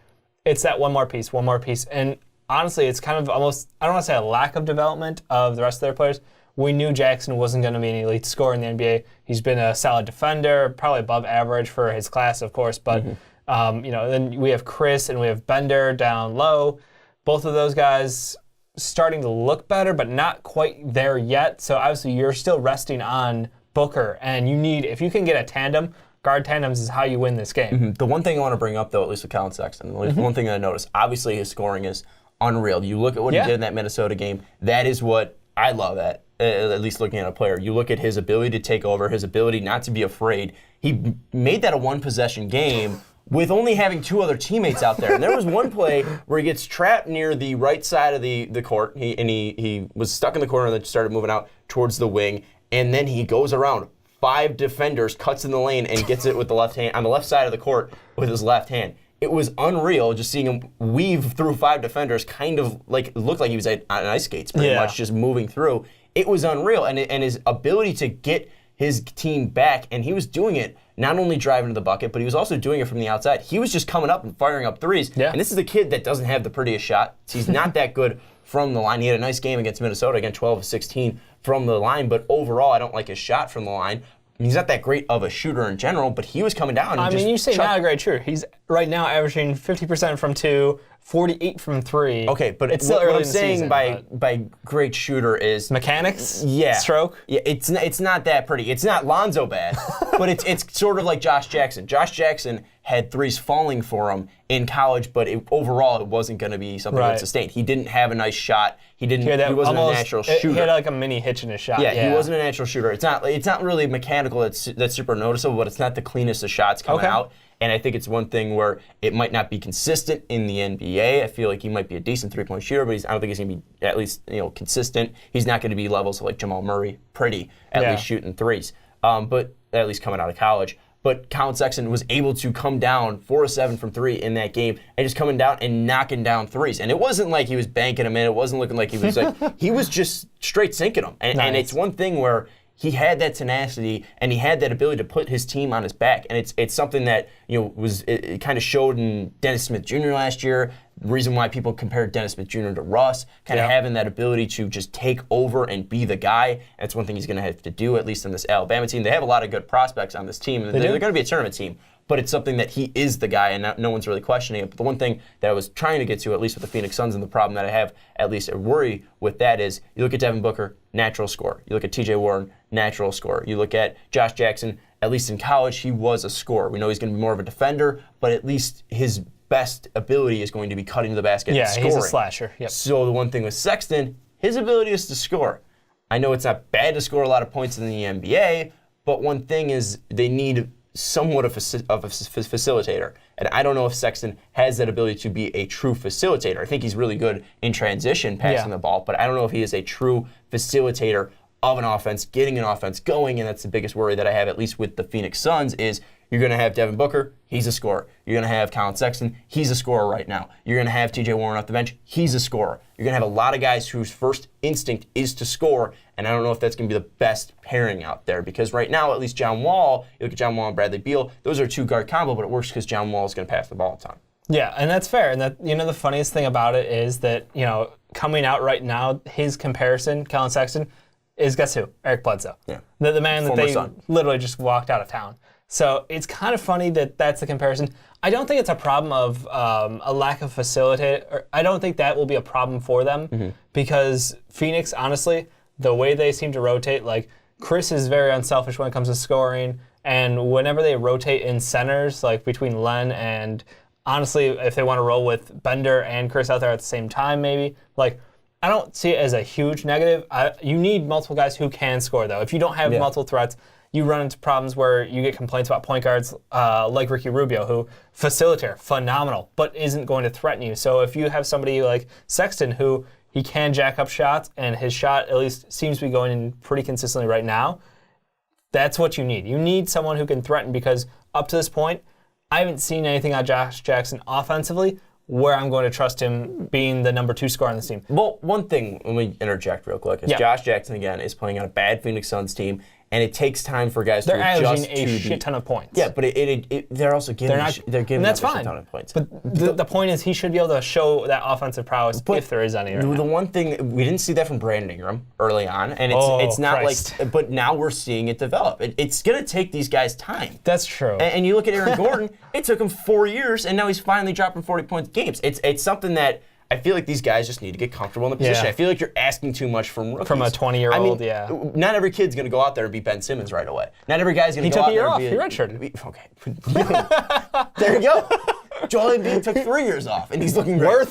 it's that one more piece. And honestly, it's kind of almost, I don't want to say a lack of development of the rest of their players. We knew Jackson wasn't going to be an elite scorer in the NBA. He's been a solid defender, probably above average for his class, of course, but then we have Chris and we have Bender down low. Both of those guys starting to look better, but not quite there yet. So obviously you're still resting on Booker, and if you can get a tandem, guard tandems is how you win this game. Mm-hmm. The one thing I want to bring up, though, at least with Colin Sexton, one thing that I noticed, obviously his scoring is unreal. You look at what he did in that Minnesota game, that is what I love at least looking at a player. You look at his ability to take over, his ability not to be afraid. He made that a one-possession game with only having 2 other teammates out there. And there was one play where he gets trapped near the right side of the court, he was stuck in the corner and then started moving out towards the wing, and then he goes around 5 defenders, cuts in the lane, and gets it with the left hand on the left side of the court with his left hand. It was unreal just seeing him weave through 5 defenders, kind of like it looked like he was on ice skates pretty much, just moving through. It was unreal, and his ability to get his team back, and he was doing it not only driving to the bucket, but he was also doing it from the outside. He was just coming up and firing up threes, and this is a kid that doesn't have the prettiest shot. He's not that good from the line. He had a nice game against Minnesota, again 12 of 16 from the line, but overall I don't like his shot from the line. He's not that great of a shooter in general, but he was coming down. And you say not a great shooter. He's right now averaging 50% from 2, 48 from 3. Okay, but it's still what early I'm in the saying season, by great shooter is mechanics. Stroke. Yeah, it's not that pretty. It's not Lonzo bad, but it's sort of like Josh Jackson. Josh Jackson had threes falling for him in college, but overall it wasn't going to be something that sustained. He didn't have a nice shot. He wasn't a natural shooter. He had like a mini hitch in his shot. Yeah, he wasn't a natural shooter. It's not really mechanical. That's super noticeable, but it's not the cleanest of shots coming out. And I think it's one thing where it might not be consistent in the NBA. I feel like he might be a decent three-point shooter, but I don't think he's going to be at least consistent. He's not going to be levels like Jamal Murray, at least shooting threes, but at least coming out of college. But Colin Sexton was able to come down 4 of 7 from 3 in that game, and just coming down and knocking down threes. And it wasn't like he was banking them in. It wasn't looking like he was he was just straight sinking them. And it's one thing where he had that tenacity and he had that ability to put his team on his back, and it's something that it kind of showed in Dennis Smith Jr. last year. The reason why people compared Dennis Smith Jr. to Russ, kind of having that ability to just take over and be the guy. That's one thing he's going to have to do, at least on this Alabama team. They have a lot of good prospects on this team. They're going to be a tournament team, but it's something that he is the guy, and no one's really questioning it. But the one thing that I was trying to get to, at least with the Phoenix Suns, and the problem that I have, at least a worry with that, is you look at Devin Booker, natural scorer. You look at TJ Warren, natural scorer. You look at Josh Jackson, at least in college, he was a scorer. We know he's going to be more of a defender, but at least his best ability is going to be cutting to the basket and scoring. Yeah, he's a slasher. Yep. So the one thing with Sexton, his ability is to score. I know it's not bad to score a lot of points in the NBA, but one thing is they need somewhat of a facilitator. And I don't know if Sexton has that ability to be a true facilitator. I think he's really good in transition, passing the ball, but I don't know if he is a true facilitator of an offense, getting an offense going, and that's the biggest worry that I have, at least with the Phoenix Suns, is You're going to have Devin Booker. He's a scorer. You're going to have Colin Sexton. He's a scorer right now. You're going to have T.J. Warren off the bench. He's a scorer. You're going to have a lot of guys whose first instinct is to score, and I don't know if that's going to be the best pairing out there because right now, at least John Wall, you look at John Wall and Bradley Beal, those are a two-guard combo, but it works because John Wall is going to pass the ball all the time. Yeah, and that's fair. And that the funniest thing about it is that, coming out right now, his comparison, Colin Sexton, is guess who? Eric Bledsoe. Yeah. The man that Former they son. literally just walked out of town. So it's kind of funny that that's the comparison. I don't think it's a problem of a lack of facilitator. I don't think that will be a problem for them because Phoenix, honestly, the way they seem to rotate, like Chris is very unselfish when it comes to scoring, and whenever they rotate in centers, like between Len and honestly, if they want to roll with Bender and Chris out there at the same time, maybe, like, I don't see it as a huge negative. You need multiple guys who can score, though. If you don't have multiple threats, you run into problems where you get complaints about point guards like Ricky Rubio, who facilitator, phenomenal, but isn't going to threaten you. So if you have somebody like Sexton, who he can jack up shots, and his shot at least seems to be going in pretty consistently right now, that's what you need. You need someone who can threaten because up to this point, I haven't seen anything on Josh Jackson offensively where I'm going to trust him being the number 2 scorer on this team. Well, one thing, let me interject real quick, is Josh Jackson, again, is playing on a bad Phoenix Suns team, and it takes time for guys to adjust to They're averaging a shit ton of points. Yeah, but they're also giving and that's up a fine. shit ton of points. But the point is he should be able to show that offensive prowess if there is any. The one thing, we didn't see that from Brandon Ingram early on, and it's not Christ. like, but now we're seeing it develop. It's going to take these guys time. That's true. And you look at Aaron Gordon, it took him 4 years, and now he's finally dropping 40 points games. It's something that I feel like these guys just need to get comfortable in the position. Yeah. I feel like you're asking too much from rookies. From a 20-year-old, Not every kid's going to go out there and be Ben Simmons right away. Not every guy's going to go out there and be... He took a year off. He redshirted. Okay. There you go. Joel Embiid took 3 years off, and he's looking great.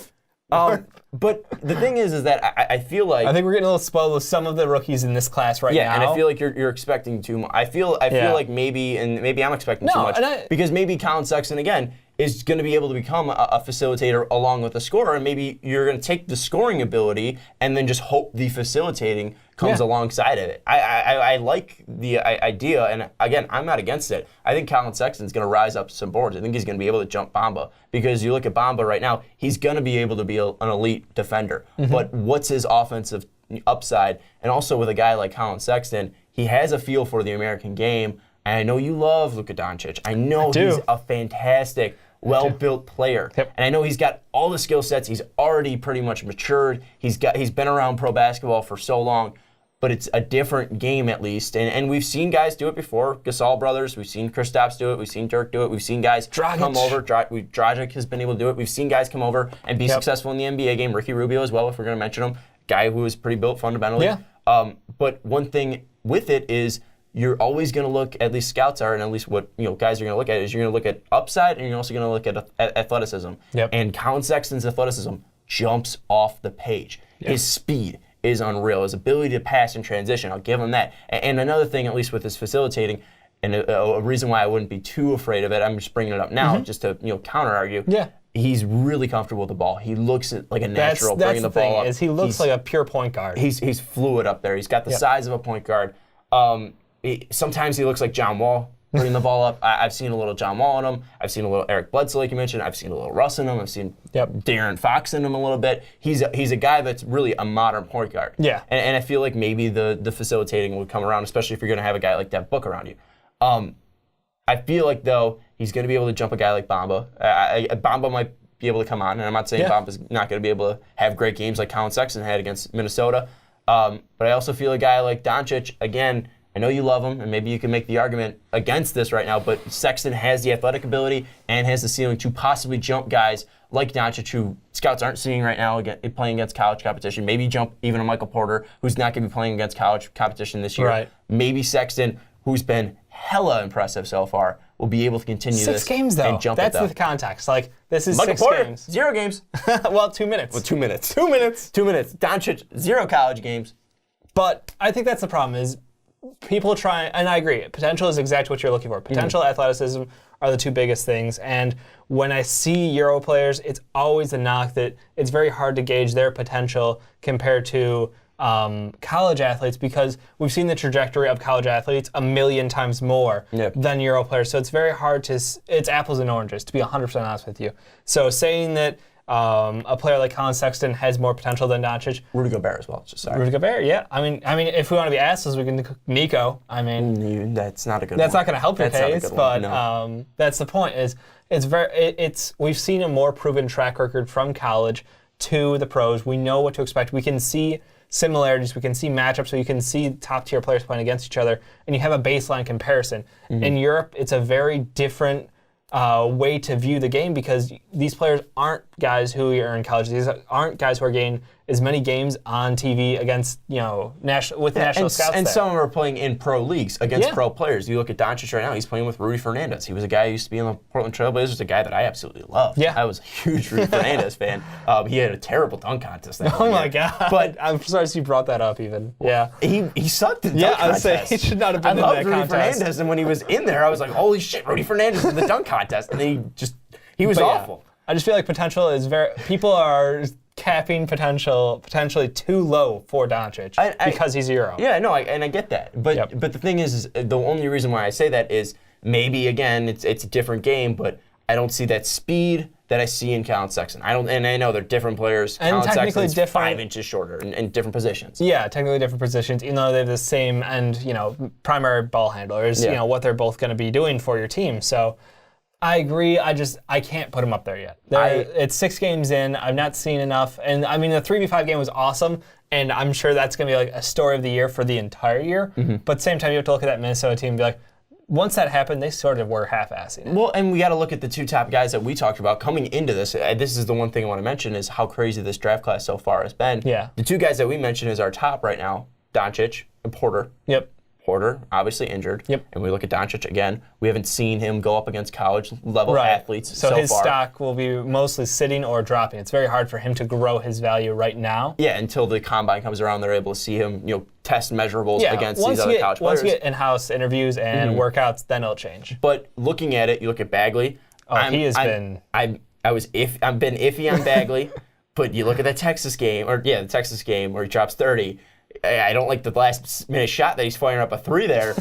But the thing is that I feel like... I think we're getting a little spoiled with some of the rookies in this class now. Yeah, and I feel like you're expecting too much. I feel like maybe I'm expecting too much. Because maybe Colin Sexton, again, is going to be able to become a facilitator along with a scorer, and maybe you're going to take the scoring ability and then just hope the facilitating comes alongside of it. I like the idea, and again, I'm not against it. I think Colin Sexton's going to rise up some boards. I think he's going to be able to jump Bamba, because you look at Bamba right now, he's going to be able to be an elite defender. But what's his offensive upside? And also with a guy like Colin Sexton, he has a feel for the American game. And I know you love Luka Doncic. I know he's a fantastic, well-built player. Yep. And I know he's got all the skill sets. He's already pretty much matured. He's been around pro basketball for so long. But it's a different game, at least. And we've seen guys do it before. Gasol brothers. We've seen Kristaps do it. We've seen Dirk do it. We've seen guys come over. Dragic has been able to do it. We've seen guys come over and be successful in the NBA game. Ricky Rubio as well, if we're going to mention him. Guy who is pretty built fundamentally. Yeah. But one thing with it is you're always going to look, at least scouts are, and at least what guys are going to look at, is you're going to look at upside, and you're also going to look at athleticism. Yep. And Colin Sexton's athleticism jumps off the page. Yep. His speed is unreal. His ability to pass and transition, I'll give him that. And another thing, at least with his facilitating, and a reason why I wouldn't be too afraid of it, I'm just bringing it up now just to counter-argue. Yeah. He's really comfortable with the ball. He looks like a natural bringing the ball up. That's the thing, is he looks like a pure point guard. He's fluid up there. He's got the size of a point guard. Sometimes he looks like John Wall bringing the ball up. I've seen a little John Wall in him. I've seen a little Eric Bledsoe, like you mentioned. I've seen a little Russ in him. I've seen De'Aaron Fox in him a little bit. He's a guy that's really a modern point guard. Yeah. And I feel like maybe the facilitating would come around, especially if you're going to have a guy like Devin Booker around you. I feel like, though, he's going to be able to jump a guy like Bamba. Bamba might be able to come on, and I'm not saying Bamba's not going to be able to have great games like Colin Sexton had against Minnesota. But I also feel a guy like Doncic, again, I know you love him, and maybe you can make the argument against this right now, but Sexton has the athletic ability and has the ceiling to possibly jump guys like Doncic, who scouts aren't seeing right now playing against college competition. Maybe jump even a Michael Porter, who's not going to be playing against college competition this year. Right. Maybe Sexton, who's been hella impressive so far, will be able to continue 6 games, though. And jump That's it, though. the context. Like, this is Michael 6 Porter, games. 0 games. Well, 2 minutes. Well, 2 minutes. 2 minutes. 2 minutes. Doncic, 0 college games. But I think that's the problem is people try, and I agree, potential is exactly what you're looking for. Potential, athleticism are the two biggest things. And when I see Euro players, it's always a knock that it's very hard to gauge their potential compared to college athletes because we've seen the trajectory of college athletes a million times more than Euro players. So it's very hard it's apples and oranges, to be 100% honest with you. So saying that a player like Colin Sexton has more potential than Doncic. Rudy Gobert as well. Rudy Gobert, yeah. I mean, if we want to be assholes, we can Nico. I mean, that's not a good. That's one. not going to help your case, but no. That's the point. We've seen a more proven track record from college to the pros. We know what to expect. We can see similarities. We can see matchups. So you can see top tier players playing against each other, and you have a baseline comparison. In Europe, it's a very different way to view the game because these players aren't guys who are in college. These aren't guys who are getting as many games on TV against, national scouts. And some of them are playing in pro leagues against pro players. You look at Doncic right now, he's playing with Rudy Fernandez. He was a guy who used to be in the Portland Trailblazers, a guy that I absolutely love. Yeah. I was a huge Rudy Fernandez fan. He had a terrible dunk contest that Oh my God. But I'm sorry you brought that up even. Yeah. He sucked in the dunk contest. I was saying he should not have been in that contest. I loved Rudy contest. Fernandez, and when he was in there, I was like, holy shit, Rudy Fernandez in the dunk contest. And then he was awful. Yeah. I just feel like potential is people are capping potentially too low for Doncic because he's a Euro. Yeah, no, and I get that. But the thing is the only reason why I say that is maybe, again, it's a different game, but I don't see that speed that I see in Colin Sexton. And I know they're different players. And Colin technically Sexton's 5 inches shorter in different positions. Yeah, technically different positions, even though they have the same primary ball handlers, what they're both going to be doing for your team. So I agree. I can't put them up there yet. It's 6 games in. I've not seen enough. And I mean, the 3v5 game was awesome, and I'm sure that's going to be like a story of the year for the entire year. But at the same time, you have to look at that Minnesota team and be like, once that happened, they sort of were half-assing. Well, and we got to look at the 2 top guys that we talked about coming into this. This is the one thing I want to mention is how crazy this draft class so far has been. Yeah. The 2 guys that we mentioned as our top right now, Doncic and Porter. Yep. Porter, obviously injured. Yep. And we look at Doncic again. We haven't seen him go up against college-level athletes so far. So his stock will be mostly sitting or dropping. It's very hard for him to grow his value right now. Yeah, until the combine comes around, they're able to see him, test measurables against these other college players. Once you get in-house interviews and workouts, then it'll change. But looking at it, you look at Bagley. I've been iffy on Bagley, but you look at the Texas game where he drops 30. I don't like the last minute shot that he's firing up a 3 there,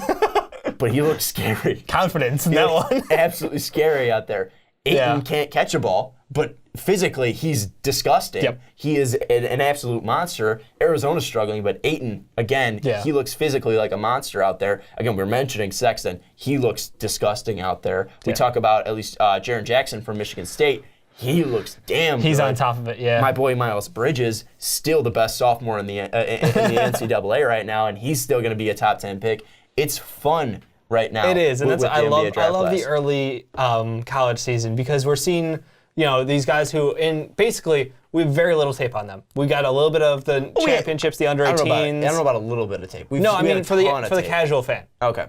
but he looks scary. Confidence in that one. Absolutely scary out there. Ayton can't catch a ball, but physically he's disgusting. Yep. He is an absolute monster. Arizona's struggling, but Ayton, again, he looks physically like a monster out there. Again, we're mentioning Sexton. He looks disgusting out there. We talk about at least Jaren Jackson from Michigan State. He looks damn good. He's on top of it, yeah. My boy Miles Bridges, still the best sophomore in the NCAA right now, and he's still going to be a top 10 pick. It's fun right now. It is, and I love the early college season because we're seeing these guys who basically we have very little tape on them. We got a little bit of the championships, the under 18s. I don't know about a little bit of tape. For the casual fan. Okay.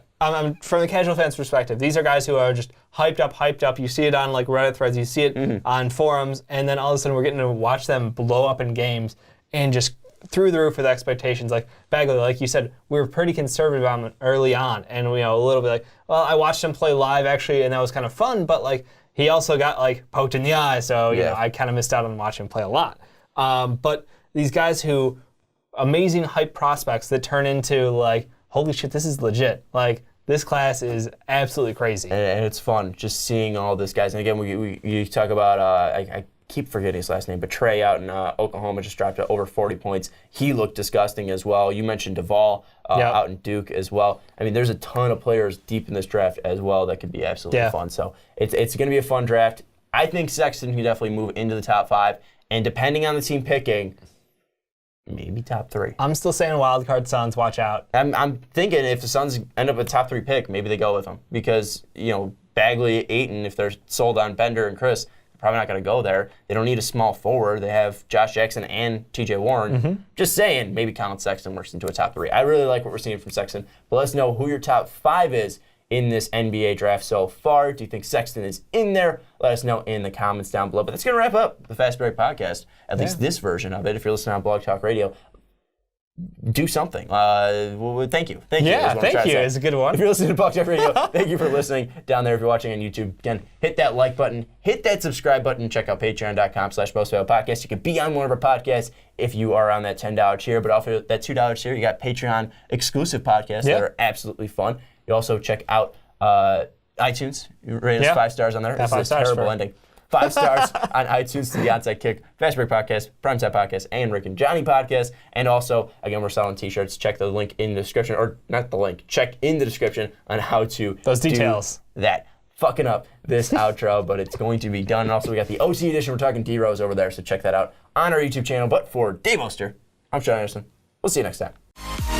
From the casual fan's perspective, these are guys who are just hyped up. You see it on like Reddit threads, you see it on forums, and then all of a sudden we're getting to watch them blow up in games and just through the roof with expectations. Like Bagley, like you said, we were pretty conservative on him early on, and a little bit like, well, I watched him play live actually, and that was kind of fun, but like he also got like poked in the eye, so I kind of missed out on watching him play a lot. But these guys who amazing hype prospects that turn into like, holy shit, this is legit. Like this class is absolutely crazy, and it's fun just seeing all these guys. And again, you talk about I keep forgetting his last name, but Trey out in Oklahoma just dropped over 40 points. He looked disgusting as well. You mentioned Duvall out in Duke as well. I mean, there's a ton of players deep in this draft as well that could be absolutely fun. So it's going to be a fun draft. I think Sexton can definitely move into the top 5, and depending on the team picking, maybe top 3. I'm still saying wildcard Suns, watch out. I'm thinking if the Suns end up a top 3 pick, maybe they go with him because Bagley, Ayton, if they're sold on Bender and Chris, probably not going to go there. They don't need a small forward. They have Josh Jackson and TJ Warren. Just saying, maybe Colin Sexton works into a top 3. I really like what we're seeing from Sexton. But let us know who your top 5 is in this NBA draft so far. Do you think Sexton is in there? Let us know in the comments down below. But that's going to wrap up the Fast Break Podcast, at least this version of it. If you're listening on Blog Talk Radio, do something. Well, thank you. Thank you. Yeah, thank you. It's a good one. If you're listening to Buck Jeff Radio, thank you for listening down there. If you're watching on YouTube, again, hit that like button, hit that subscribe button, check out patreon.com/mostvaluable-podcast. You can be on one of our podcasts if you are on that $10 tier, but off of that $2 tier, you got Patreon exclusive podcasts that are absolutely fun. You also check out iTunes. You rate us 5 stars on there. It's a terrible ending. 5 stars on iTunes to the Onside Kick, Fast Break Podcast, Primetime Podcast, and Rick and Johnny Podcast. And also, again, we're selling t-shirts. Check the link in the description, or not the link, check in the description on how to those details. Do that. Fucking up this outro, but it's going to be done. And also, we got the OC edition. We're talking D-Rose over there, so check that out on our YouTube channel. But for Dave Oster, I'm Sean Anderson. We'll see you next time.